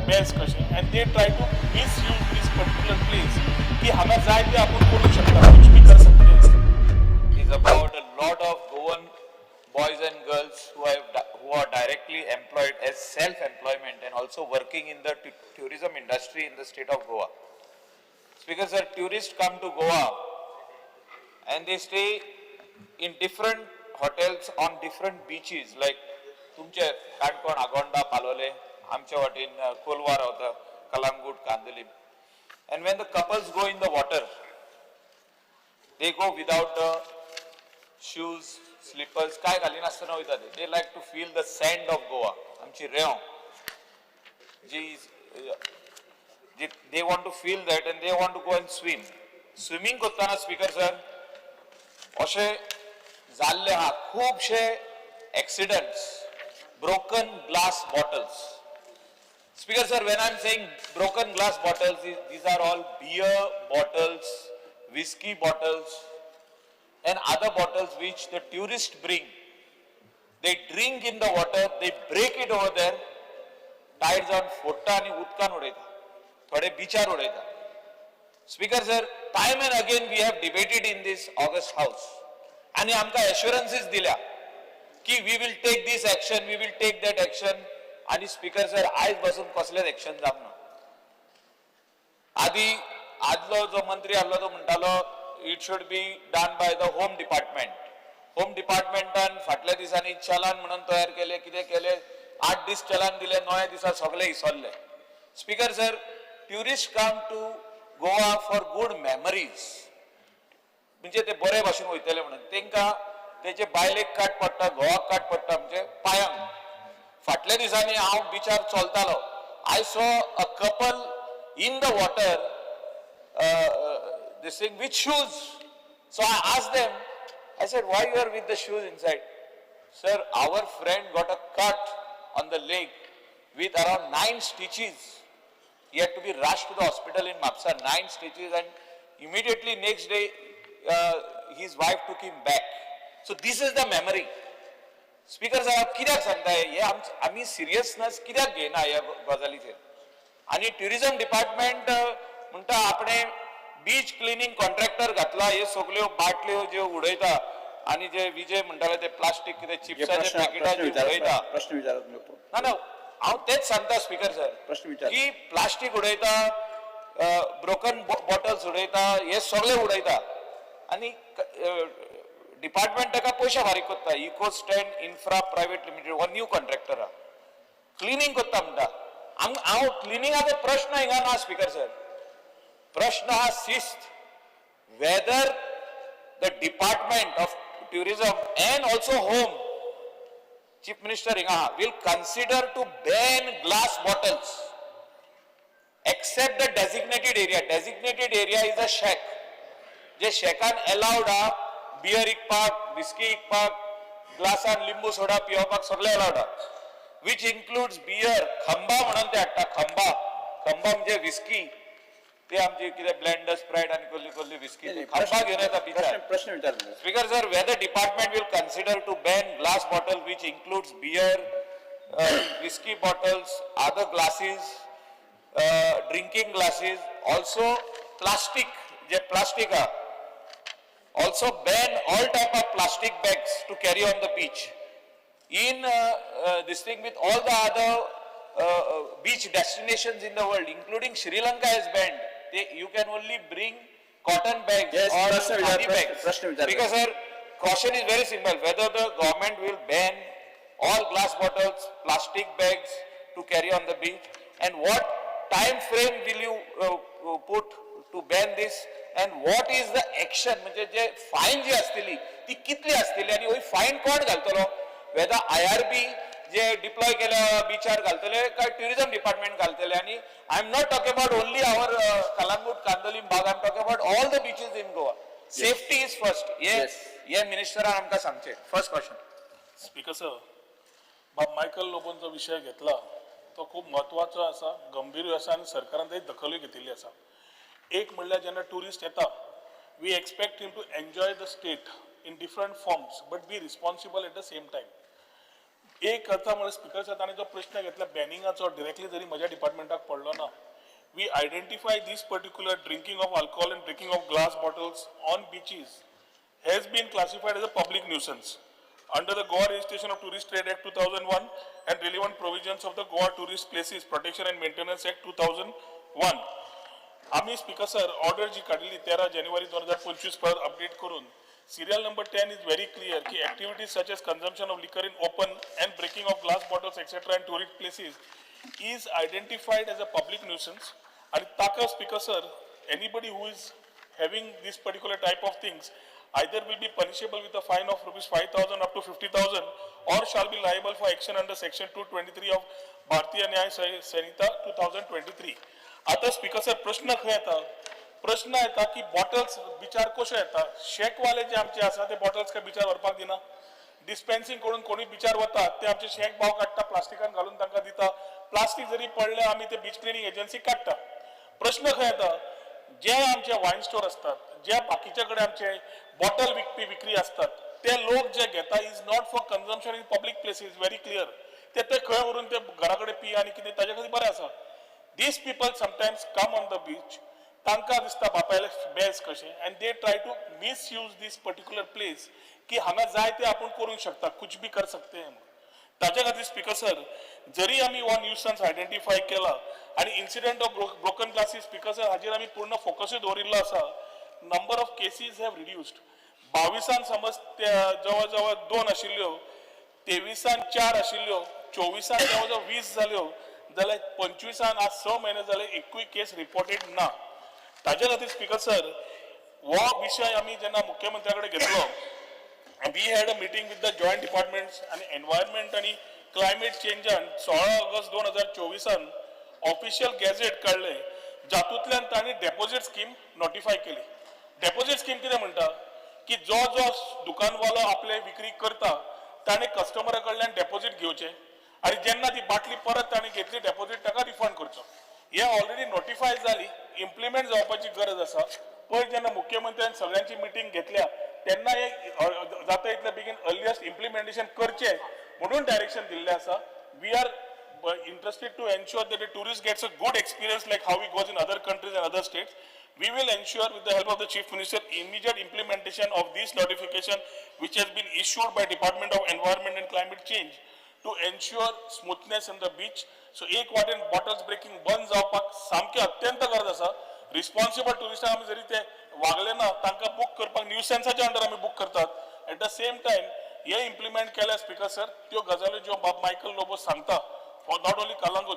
best कशें and they try to misuse this particular place की हांगा जाय ते आपण करू शकता कुछ भी कर सकते हैं. Is about a lot of Goan boys and girls who are directly employed as self-employment and also working in the tourism industry in the state of Goa. Because sir, tourists come to Goa and they stay in different hotels on different beaches like तुमचे काणकोण आगोंडा पालोले आमच्या वाटेन कोलवा रावता Calangute Candolim. And when the couples go in the water, they go without the shoes, slippers, काय घालीन आसतना वयता ते. They like to feel the sand of Goa. आमची रेंव जी they want to feel that and they want to go and swim. Swimming करताना speaker sir अशे जाल्ले हा खूबशे accidents, broken glass bottles. Speaker sir, when I'm saying broken glass bottles, these are all beer bottles, whiskey bottles and other bottles which the tourists bring. They drink in the water, they break it over there, tides on फोट्टा आणि उदकान उडयता, थोडे बीचार उडयता. Speaker sir, time and again we have debated in this August House आणि आमका assurances दिल्या की we will take this action, we will take that action. आणि स्पीकर सर आज बसून कसलेच एक्शन जावना. आधी आदलो जो मंत्री आसलो तो म्हणटालो it should be done by the home department. Home डिपार्टमेंटान फाटल्या दिसांनी चलान म्हणून तयार केले, कितें केले, 8 दीस चलान दिले, 9व्या दिसा सगळे इसरले. Speaker sir, tourist come to Goa for good memories, म्हणजे ते बरे भाशेन वयतले म्हणून तांकां तेचे बायलेक काट पडटा, घोवाक काट पडटा, म्हणजे पायांक. फाटल्या दिसांनी हांव बिचार चलतालो. I saw a couple in the water, this thing with shoes. So I asked them, I said, why you are with the shoes inside? Sir, our friend got a cut on the leg with around 9 stitches. He had to be rushed to the hospital in Mapsa, 9 stitches, and immediately next day his wife took him back. So this is the memory. Speaker साहेब कित्याक सांगताय हे आमी seriousness कित्याक घेयना ह्या गजालीचेर. आणि ट्युरिझम डिपार्टमेंट म्हणटा आपणे बीच क्लिनिंग कॉन्ट्रॅक्टर घातला, हे सगल्यो बाटल्यो ज्यो उडयता आणि जे विजय म्हणटाले ते प्लास्टीक कितें चिप्साचे पॅकेटां जे उडयता. प्रश्न विचारत ना ना हांव तेच सांगता स्पीकर सर, प्रश्न विचार की प्लास्टीक उडयता, ब्रोकन बॉटल्स उडयता, हे सगळे उडयता आणि डिपार्टमेंट ताका पयशे फारीक करता. Eco Stand Infra private limited हो न्यू कॉन्ट्रॅक्टर क्लिनिंग करता म्हणटा. हांव क्लिनिंगाचो प्रश्न हिंगा ना स्पीकर सर. प्रश्न हा शिस्त, whether the department of tourism and also home, chief minister हिंगा will consider to ban glass bottles except the designated area. Designated area is a shack. जे शेकान अलाउड हा बियर इकपाक, विस्की इकपाक, ग्लासान लिंबू सोडा पिवपाक सगळे अलाउड आहा, विच इन्क्लूड्स बियर. खंबा म्हणून ते हाडटा, खंबा म्हणजे विस्की, ते आमची कितें ब्लेंडर स्प्राइट आणि कसली कसली विस्की खंबा घेऊन येता बिचार. प्रश्न विचार speaker sir, whether department will consider to ban glass bottle which includes beer, whisky bottles, other glasses, drinking glasses, also plastic, जे प्लास्टिक आहा, also ban all type of plastic bags to carry on the beach. In this thing with all the other beach destinations in the world, including Sri Lanka has banned. You can only bring cotton bags or khadi bags. Because sir, caution is very simple. Whether the government will ban all glass bottles, plastic bags to carry on the beach, and what time frame will you put to ban this? And what is the action, म्हणजे जे fine जी असतली ती कितली असतली आणि ही fine कोण घालतलो? Weather IRB जे डिप्लॉय केल्या बीचार घालतले काय टुरिझम डिपार्टमेंट घालतले. आणि I am not talking about only our Calangute Candolim भाग, I am talking about all the beaches in Goa. Safety is first. ये मिनिस्टरान आमकां सांगचे. First question. स्पीकर सर, बाब मायकल लोबोनचो विषय घेतला तो खूप महत्वाचो आसा, गंभीर आसा आणि सरकारान तेची दखलूय घेतिल्ली आसा. एक म्हणल्यार जेन्ना टुरिस्ट येता, we expect him to enjoy the state in different forms but be responsible at the same time. एक आता मला स्पीकर साहेब ताणें जो प्रश्न घेतला बॅनिंगाचो डायरेक्टली जरी म्हज्या डिपार्टमेंटाक पडलो ना we identify this particular drinking of alcohol and drinking of glass bottles on beaches has been classified as a public nuisance under the Goa Registration of Tourist Trade Act 2001 and relevant provisions of the Goa Tourist Places Protection and Maintenance Act 2001. आम्ही speaker sir order जी काढली 13 जानेवारी 2025 पर update करून serial number 10 is very clear की activities such as consumption of liquor in open and breaking of glass bottles etc. in tourist places is identified as a public nuisance and taka speaker sir anybody who is having this particular type of things either will be punishable with a fine of rupees 5,000 up to 50,000 or shall be liable for action under section 223 of Bharatiya Nyaya Sanhita 2023. आता speaker sir प्रश्न खंय येता प्रश्न येता की bottles बिचार कशे येता शेकवाले जे आमचे आसा ते बॉटल्स काय बिचार व्हरपाक दिना डिस्पेन्सिंग करून कोणी बिचार वतात ते आमचे शेक भाव काडटा प्लास्टिकान घालून तांकां दिता प्लास्टिक जरी पडले आमी ते बीच क्लिनिंग एजन्सी काडटा प्रश्न खंय येता जे आमचे वायन स्टोर असतात जे बाकीचे कडेन आमचे बॉटल विक्री असतात ते लोक जे घेता is not for consumption in public places very clear ते खंय व्हरून ते घरा कडेन पी आनी कितें ताजे खातीर बरें आसा these people sometimes come on the beach तांकां दिसता बापायले बेस कशें and they try to misuse this particular place की हांगा जाय ते आपूण करूंक शकता कुछ भी कर सकते हैं ताजे खातीर स्पीकर सर जरी आमी वन न्यूसन्स आयडेंटिफाय केला आनी incident of broken glasses speaker sir हाजेर आमी पूर्ण फोकसूय दवरिल्लो आसा number of cases have reduced 22 समज जवळ जवळ 2 आशिल्ल्यो 23 4 आशिल्ल्यो 24 जवळ जवळ 20 जाल्यो जाल्यार 25 आज 6 म्हयने जाले एकूय केस रिपोर्टेड ना ताजे खातीर स्पीकर सर हो विशय आमी जेन्ना मुख्यमंत्र्या कडेन घेतलो we had a meeting with the joint departments आनी एनवायरमेंट आनी क्लायमेट चेंजान 16 ऑगस्ट 2024 ऑफिशियल गॅझेट काडले जातूंतल्यान तांणी डेपोजीट स्कीम नोटिफाय केली डेपोजीट स्कीम कितें म्हणटा की जो दुकानवालो आपले विक्री करता ताणें कस्टमरा कडल्यान डेपोजीट घेवचें आणि जेन्ना ती बाटली परत ताणें घेतली डेपोजीट ताका रिफंड करचो हे ऑलरेडी नोटिफाय जाली इम्प्लिमेंट जावपाची गरज आसा पयर जेन्ना मुख्यमंत्र्यान सगळ्यांची मिटींग घेतल्या तेन्ना हे जाता इतले बेगीन अर्लियस्ट इम्प्लिमेंटेशन करचें म्हणून डायरेक्शन दिल्लें आसा we are interested to ensure that the tourist gets a good experience like how it goes in other countries and other states. We will ensure with the help of the Chief Minister immediate implementation of this notification which has been issued by Department of Environment and Climate Change to ensure smoothness in the beach. So एक वाटेन bottles breaking बंद जावपाक सामके अत्यंत गरज आसा responsible टुरिस्टांक आमी जरी ते वागले ना तांकां बूक करपाक न्यूसेन्साच्या अंडर आमी बूक करतात एट द सेम टायम हे इम्प्लिमेंट केल्या स्पीकर सर त्यो गजाली ज्यो बाब मायकल लोबो सांगता not only Kalangu